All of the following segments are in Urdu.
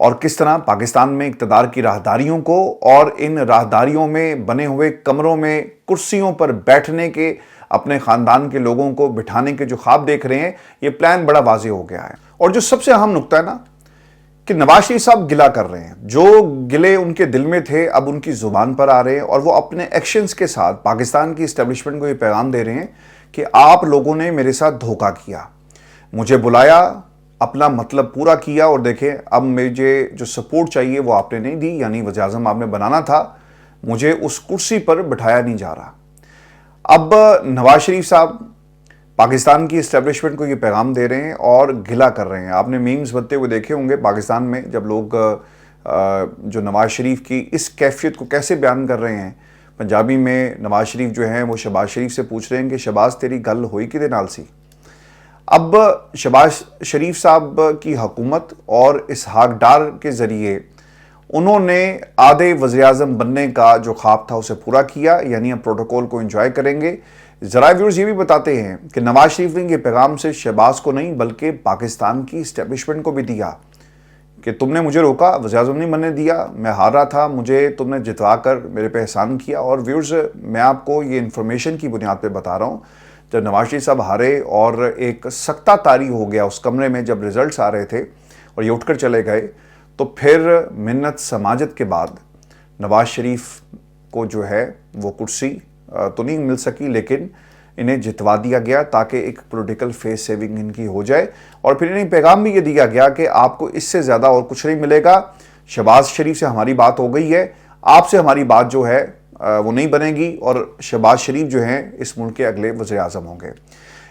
اور کس طرح پاکستان میں اقتدار کی راہداریوں کو اور ان راہداریوں میں بنے ہوئے کمروں میں کرسیوں پر بیٹھنے کے اپنے خاندان کے لوگوں کو بٹھانے کے جو خواب دیکھ رہے ہیں، یہ پلان بڑا واضح ہو گیا ہے۔ اور جو سب سے اہم نقطہ ہے نا کہ نواز شریف صاحب گلہ کر رہے ہیں، جو گلے ان کے دل میں تھے اب ان کی زبان پر آ رہے ہیں، اور وہ اپنے ایکشنز کے ساتھ پاکستان کی اسٹیبلشمنٹ کو یہ پیغام دے رہے ہیں کہ آپ لوگوں نے میرے ساتھ دھوکہ کیا، مجھے بلایا، اپنا مطلب پورا کیا، اور دیکھیں اب مجھے جو سپورٹ چاہیے وہ آپ نے نہیں دی، یعنی وزیر اعظم آپ نے بنانا تھا، مجھے اس کرسی پر بٹھایا نہیں جا رہا۔ اب نواز شریف صاحب پاکستان کی اسٹیبلشمنٹ کو یہ پیغام دے رہے ہیں اور گلہ کر رہے ہیں۔ آپ نے میمز بنتے ہوئے دیکھے ہوں گے پاکستان میں، جب لوگ جو نواز شریف کی اس کیفیت کو کیسے بیان کر رہے ہیں۔ پنجابی میں نواز شریف جو ہیں وہ شہباز شریف سے پوچھ رہے ہیں کہ شہباز تیری گل ہوئی کدے نال سی۔ اب شہباز شریف صاحب کی حکومت اور اسحاق ڈار کے ذریعے انہوں نے آدھے وزیر اعظم بننے کا جو خواب تھا اسے پورا کیا، یعنی اب پروٹوکول کو انجوائے کریں گے۔ ذرائع ویورز یہ بھی بتاتے ہیں کہ نواز شریف نے یہ پیغام سے شہباز کو نہیں بلکہ پاکستان کی اسٹیبلشمنٹ کو بھی دیا کہ تم نے مجھے روکا، وزیر اعظم نہیں بننے دیا، میں ہار رہا تھا، مجھے تم نے جتوا کر میرے پہ احسان کیا۔ اور ویورز میں آپ کو یہ انفارمیشن کی بنیاد پہ بتا رہا ہوں، جب نواز شریف صاحب ہارے اور ایک سکتہ طاری ہو گیا اس کمرے میں جب ریزلٹس آ رہے تھے اور یہ اٹھ کر چلے گئے، تو پھر منت سماجت کے بعد نواز شریف کو جو ہے وہ کرسی تو نہیں مل سکی، لیکن انہیں جتوا دیا گیا تاکہ ایک پولیٹیکل فیس سیونگ ان کی ہو جائے۔ اور پھر انہیں پیغام بھی یہ دیا گیا کہ آپ کو اس سے زیادہ اور کچھ نہیں ملے گا، شہباز شریف سے ہماری بات ہو گئی ہے، آپ سے ہماری بات جو ہے وہ نہیں بنے گی، اور شہباز شریف جو ہیں اس ملک کے اگلے وزیر اعظم ہوں گے۔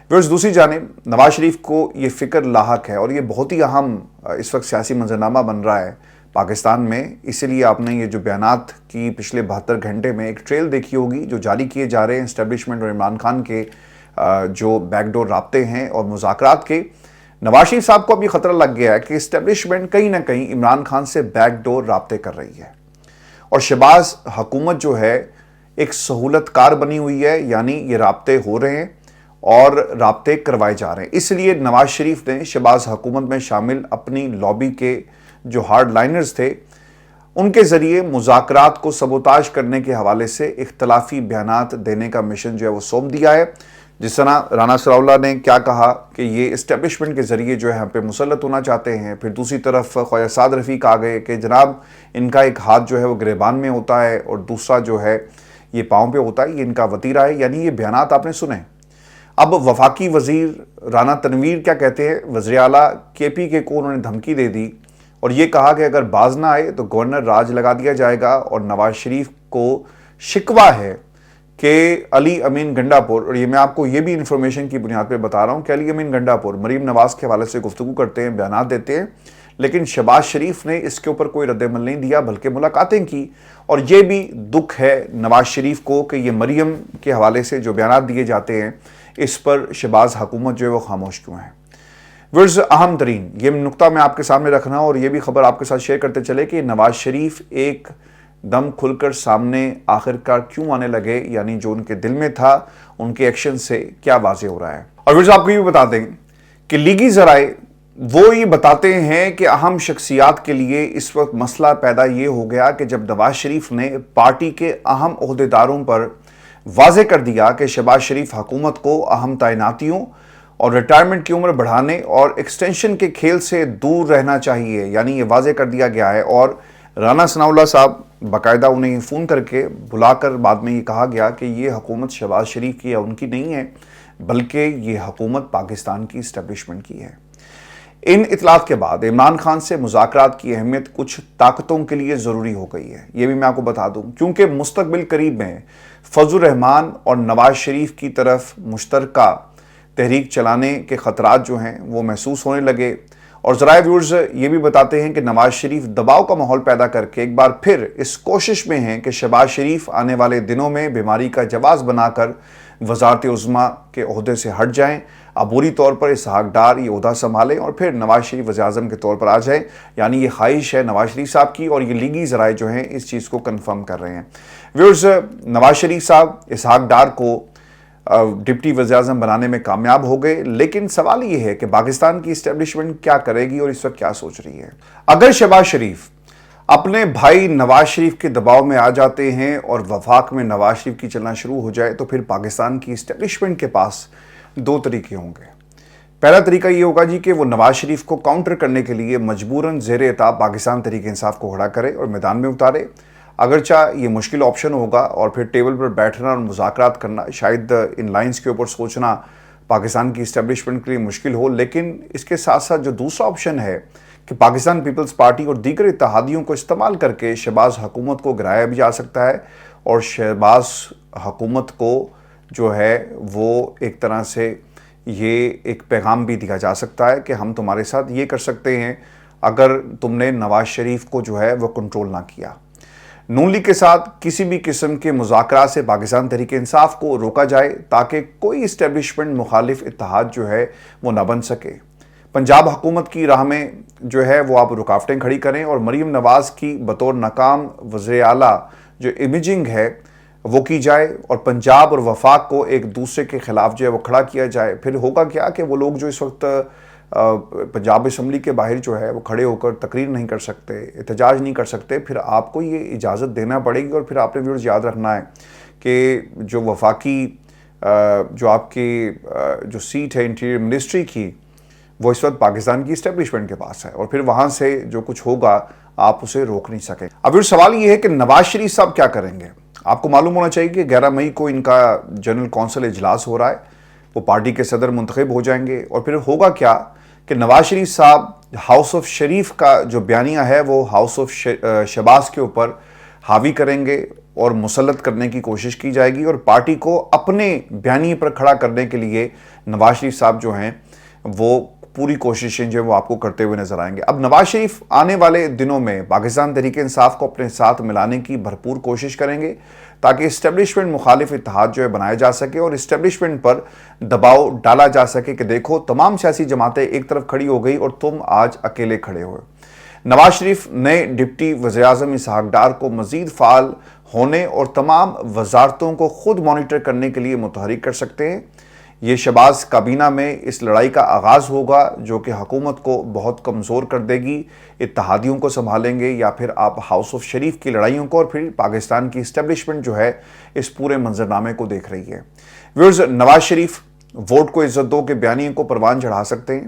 ویورز دوسری جانب نواز شریف کو یہ فکر لاحق ہے، اور یہ بہت ہی اہم اس وقت سیاسی منظرنامہ بن رہا ہے پاکستان میں۔ اسی لیے آپ نے یہ جو بیانات کی پچھلے 72 گھنٹے میں ایک ٹریل دیکھی ہوگی جو جاری کیے جا رہے ہیں اسٹیبلشمنٹ اور عمران خان کے جو بیک ڈور رابطے ہیں اور مذاکرات کے۔ نواز شریف صاحب کو اب یہ خطرہ لگ گیا ہے کہ اسٹیبلشمنٹ کہیں نہ کہیں عمران خان سے بیک ڈور رابطے کر رہی ہے، اور شہباز حکومت جو ہے ایک سہولت کار بنی ہوئی ہے، یعنی یہ رابطے ہو رہے ہیں اور رابطے کروائے جا رہے ہیں۔ اس لیے نواز شریف نے شہباز حکومت میں شامل اپنی لابی کے جو ہارڈ لائنرز تھے ان کے ذریعے مذاکرات کو سبوتاژ کرنے کے حوالے سے اختلافی بیانات دینے کا مشن جو ہے وہ سونپ دیا ہے۔ جس طرح رانا ثناء اللہ نے کیا کہا کہ یہ اسٹیبلشمنٹ کے ذریعے جو ہے ہم پہ مسلط ہونا چاہتے ہیں، پھر دوسری طرف خواجہ سعد رفیق آ گئے کہ جناب ان کا ایک ہاتھ جو ہے وہ گریبان میں ہوتا ہے اور دوسرا جو ہے یہ پاؤں پہ ہوتا ہے، یہ ان کا وتیرہ ہے، یعنی یہ بیانات آپ نے سنے۔ اب وفاقی وزیر رانا تنویر کیا کہتے ہیں، وزیر اعلیٰ کے پی کے کو انہوں نے دھمکی دے دی اور یہ کہا کہ اگر باز نہ آئے تو گورنر راج لگا دیا جائے گا، اور نواز شریف کو شکوہ ہے کہ علی امین گنڈاپور، اور یہ میں آپ کو یہ بھی انفارمیشن کی بنیاد پہ بتا رہا ہوں کہ علی امین گنڈاپور مریم نواز کے حوالے سے گفتگو کرتے ہیں، بیانات دیتے ہیں، لیکن شہباز شریف نے اس کے اوپر کوئی رد عمل نہیں دیا بلکہ ملاقاتیں کی۔ اور یہ بھی دکھ ہے نواز شریف کو کہ یہ مریم کے حوالے سے جو بیانات دیے جاتے ہیں اس پر شہباز حکومت جو ہے وہ خاموش کیوں ہے۔ ورز اہم ترین یہ نقطہ میں آپ کے سامنے رکھنا اور یہ بھی خبر آپ کے ساتھ شیئر کرتے چلے کہ نواز شریف ایک دم کھل کر سامنے آخرکار کیوں آنے لگے، یعنی جو ان کے دل میں تھا ان کے ایکشن سے کیا واضح ہو رہا ہے۔ اور ورز آپ کو یہ بھی بتا دیں کہ لیگی ذرائع وہ یہ بتاتے ہیں کہ اہم شخصیات کے لیے اس وقت مسئلہ پیدا یہ ہو گیا کہ جب نواز شریف نے پارٹی کے اہم عہدیداروں پر واضح کر دیا کہ شہباز شریف حکومت کو اہم تعیناتیوں اور ریٹائرمنٹ کی عمر بڑھانے اور ایکسٹینشن کے کھیل سے دور رہنا چاہیے، یعنی یہ واضح کر دیا گیا ہے۔ اور رانا ثناء اللہ صاحب باقاعدہ انہیں فون کر کے بلا کر بعد میں یہ کہا گیا کہ یہ حکومت شہباز شریف کی یا ان کی نہیں ہے بلکہ یہ حکومت پاکستان کی اسٹیبلشمنٹ کی ہے۔ ان اطلاعات کے بعد عمران خان سے مذاکرات کی اہمیت کچھ طاقتوں کے لیے ضروری ہو گئی ہے، یہ بھی میں آپ کو بتا دوں، کیونکہ مستقبل قریب میں فضل الرحمان اور نواز شریف کی طرف مشترکہ تحریک چلانے کے خطرات جو ہیں وہ محسوس ہونے لگے۔ اور ذرائع ویورز یہ بھی بتاتے ہیں کہ نواز شریف دباؤ کا ماحول پیدا کر کے ایک بار پھر اس کوشش میں ہیں کہ شہباز شریف آنے والے دنوں میں بیماری کا جواز بنا کر وزارت عظمیٰ کے عہدے سے ہٹ جائیں، عبوری طور پر اسحاق ڈار یہ عہدہ سنبھالیں اور پھر نواز شریف وزیر اعظم کے طور پر آ جائیں، یعنی یہ خواہش ہے نواز شریف صاحب کی، اور یہ لیگی ذرائع جو ہیں اس چیز کو کنفرم کر رہے ہیں۔ ویورز نواز شریف صاحب اسحاق ڈار کو ڈپٹی وزیر اعظم بنانے میں کامیاب ہو گئے، لیکن سوال یہ ہے کہ پاکستان کی اسٹیبلشمنٹ کیا کرے گی اور اس وقت کیا سوچ رہی ہے؟ اگر شہباز شریف اپنے بھائی نواز شریف کے دباؤ میں آ جاتے ہیں اور وفاق میں نواز شریف کی چلنا شروع ہو جائے تو پھر پاکستان کی اسٹیبلشمنٹ کے پاس دو طریقے ہوں گے۔ پہلا طریقہ یہ ہوگا جی کہ وہ نواز شریف کو کاؤنٹر کرنے کے لیے مجبوراً زیر اطاعت پاکستان تحریک انصاف کو کھڑا کرے اور میدان میں اتارے، اگرچہ یہ مشکل آپشن ہوگا اور پھر ٹیبل پر بیٹھنا اور مذاکرات کرنا، شاید ان لائنز کے اوپر سوچنا پاکستان کی اسٹیبلشمنٹ کے لیے مشکل ہو۔ لیکن اس کے ساتھ ساتھ جو دوسرا آپشن ہے کہ پاکستان پیپلز پارٹی اور دیگر اتحادیوں کو استعمال کر کے شہباز حکومت کو گرایا بھی جا سکتا ہے، اور شہباز حکومت کو جو ہے وہ ایک طرح سے یہ ایک پیغام بھی دیا جا سکتا ہے کہ ہم تمہارے ساتھ یہ کر سکتے ہیں اگر تم نے نواز شریف کو جو ہے وہ کنٹرول نہ کیا۔ نون لیگ کے ساتھ کسی بھی قسم کے مذاکرات سے پاکستان تحریک انصاف کو روکا جائے تاکہ کوئی اسٹیبلشمنٹ مخالف اتحاد جو ہے وہ نہ بن سکے۔ پنجاب حکومت کی راہ میں جو ہے وہ آپ رکاوٹیں کھڑی کریں اور مریم نواز کی بطور ناکام وزیر اعلیٰ جو امیجنگ ہے وہ کی جائے اور پنجاب اور وفاق کو ایک دوسرے کے خلاف جو ہے وہ کھڑا کیا جائے۔ پھر ہوگا کیا کہ وہ لوگ جو اس وقت پنجاب اسمبلی کے باہر جو ہے وہ کھڑے ہو کر تقریر نہیں کر سکتے، احتجاج نہیں کر سکتے، پھر آپ کو یہ اجازت دینا پڑے گی۔ اور پھر آپ نے ویورز یاد رکھنا ہے کہ جو وفاقی جو آپ کی جو سیٹ ہے انٹیریئر منسٹری کی، وہ اس وقت پاکستان کی اسٹیبلشمنٹ کے پاس ہے اور پھر وہاں سے جو کچھ ہوگا آپ اسے روک نہیں سکیں۔ اب پھر سوال یہ ہے کہ نواز شریف صاحب کیا کریں گے؟ آپ کو معلوم ہونا چاہیے کہ 11 مئی کو ان کا جنرل کونسل اجلاس ہو رہا ہے، وہ پارٹی کے صدر منتخب ہو جائیں گے، اور پھر ہوگا کیا کہ نواز شریف صاحب ہاؤس آف شریف کا جو بیانیہ ہے وہ ہاؤس آف شہباز کے اوپر حاوی کریں گے اور مسلط کرنے کی کوشش کی جائے گی، اور پارٹی کو اپنے بیانیے پر کھڑا کرنے کے لیے نواز شریف صاحب جو ہیں وہ پوری کوششیں جو وہ آپ کو کرتے ہوئے نظر آئیں گے۔ اب نواز شریف آنے والے دنوں میں پاکستان تحریک انصاف کو اپنے ساتھ ملانے کی بھرپور کوشش کریں گے تاکہ اسٹیبلشمنٹ مخالف اتحاد جو ہے بنایا جا سکے اور اسٹیبلشمنٹ پر دباؤ ڈالا جا سکے کہ دیکھو تمام سیاسی جماعتیں ایک طرف کھڑی ہو گئی اور تم آج اکیلے کھڑے ہوئے۔ نواز شریف نئے ڈپٹی وزیر اعظم اسحاق ڈار کو مزید فعال ہونے اور تمام وزارتوں کو خود مانیٹر کرنے کے لیے متحرک کر سکتے ہیں۔ یہ شہباز کابینہ میں اس لڑائی کا آغاز ہوگا جو کہ حکومت کو بہت کمزور کر دے گی، اتحادیوں کو سنبھالیں گے یا پھر آپ ہاؤس آف شریف کی لڑائیوں کو، اور پھر پاکستان کی اسٹیبلشمنٹ جو ہے اس پورے منظرنامے کو دیکھ رہی ہے۔ ویورز، نواز شریف ووٹ کو عزت دو کے بیانیے کو پروان چڑھا سکتے ہیں،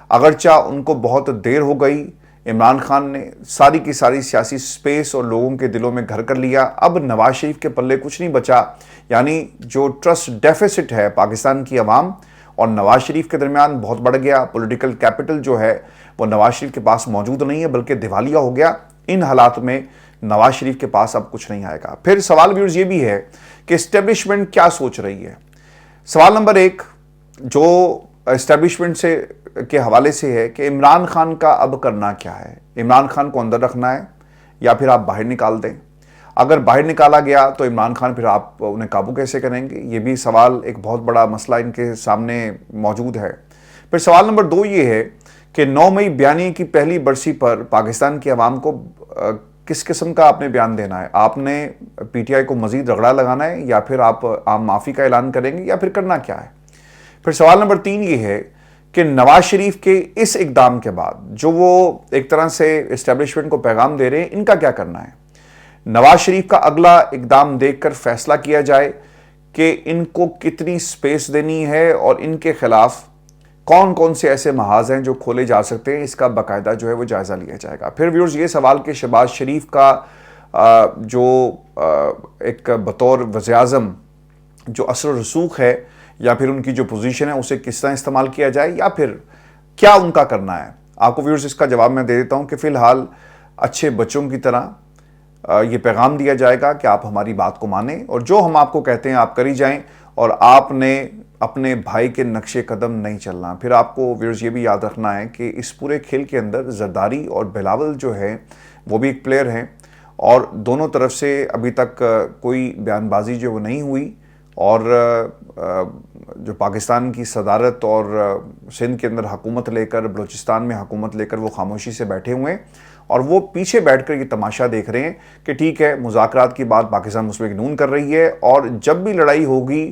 اگرچہ ان کو بہت دیر ہو گئی۔ عمران خان نے ساری کی ساری سیاسی سپیس اور لوگوں کے دلوں میں گھر کر لیا، اب نواز شریف کے پلے کچھ نہیں بچا، یعنی جو ٹرسٹ ڈیفیسٹ ہے پاکستان کی عوام اور نواز شریف کے درمیان بہت بڑھ گیا۔ پولیٹیکل کیپٹل جو ہے وہ نواز شریف کے پاس موجود نہیں ہے بلکہ دیوالیہ ہو گیا۔ ان حالات میں نواز شریف کے پاس اب کچھ نہیں آئے گا۔ پھر سوال ویورز یہ بھی ہے کہ اسٹیبلشمنٹ کیا سوچ رہی ہے؟ سوال نمبر 1 جو اسٹیبلشمنٹ سے کے حوالے سے ہے کہ عمران خان کا اب کرنا کیا ہے؟ عمران خان کو اندر رکھنا ہے یا پھر آپ باہر نکال دیں؟ اگر باہر نکالا گیا تو عمران خان پھر آپ انہیں قابو کیسے کریں گے؟ یہ بھی سوال ایک بہت بڑا مسئلہ ان کے سامنے موجود ہے۔ پھر سوال نمبر 2 یہ ہے کہ 9 مئی بیانیے کی پہلی برسی پر پاکستان کی عوام کو کس قسم کا آپ نے بیان دینا ہے؟ آپ نے پی ٹی آئی کو مزید رگڑا لگانا ہے یا پھر آپ عام معافی کا اعلان کریں گے یا پھر کرنا کیا ہے؟ پھر سوال نمبر 3 یہ ہے کہ نواز شریف کے اس اقدام کے بعد جو وہ ایک طرح سے اسٹیبلشمنٹ کو پیغام دے رہے ہیں، ان کا کیا کرنا ہے؟ نواز شریف کا اگلا اقدام دیکھ کر فیصلہ کیا جائے کہ ان کو کتنی سپیس دینی ہے اور ان کے خلاف کون کون سے ایسے محاذ ہیں جو کھولے جا سکتے ہیں، اس کا باقاعدہ جو ہے وہ جائزہ لیا جائے گا۔ پھر ویورز یہ سوال کہ شہباز شریف کا جو ایک بطور وزیر اعظم جو اثر و رسوخ ہے یا پھر ان کی جو پوزیشن ہے اسے کس طرح استعمال کیا جائے یا پھر کیا ان کا کرنا ہے؟ آپ کو ویورز اس کا جواب میں دے دیتا ہوں کہ فی الحال اچھے بچوں کی طرح یہ پیغام دیا جائے گا کہ آپ ہماری بات کو مانیں اور جو ہم آپ کو کہتے ہیں آپ کری جائیں، اور آپ نے اپنے بھائی کے نقش قدم نہیں چلنا۔ پھر آپ کو ویورز یہ بھی یاد رکھنا ہے کہ اس پورے کھیل کے اندر زرداری اور بلاول جو ہے وہ بھی ایک پلیئر ہیں اور دونوں طرف سے ابھی تک کوئی بیان بازی جو وہ نہیں ہوئی، اور جو پاکستان کی صدارت اور سندھ کے اندر حکومت لے کر، بلوچستان میں حکومت لے کر وہ خاموشی سے بیٹھے ہوئے ہیں اور وہ پیچھے بیٹھ کر یہ تماشا دیکھ رہے ہیں کہ ٹھیک ہے مذاکرات کی بات پاکستان مسلم لیگ نون کر رہی ہے اور جب بھی لڑائی ہوگی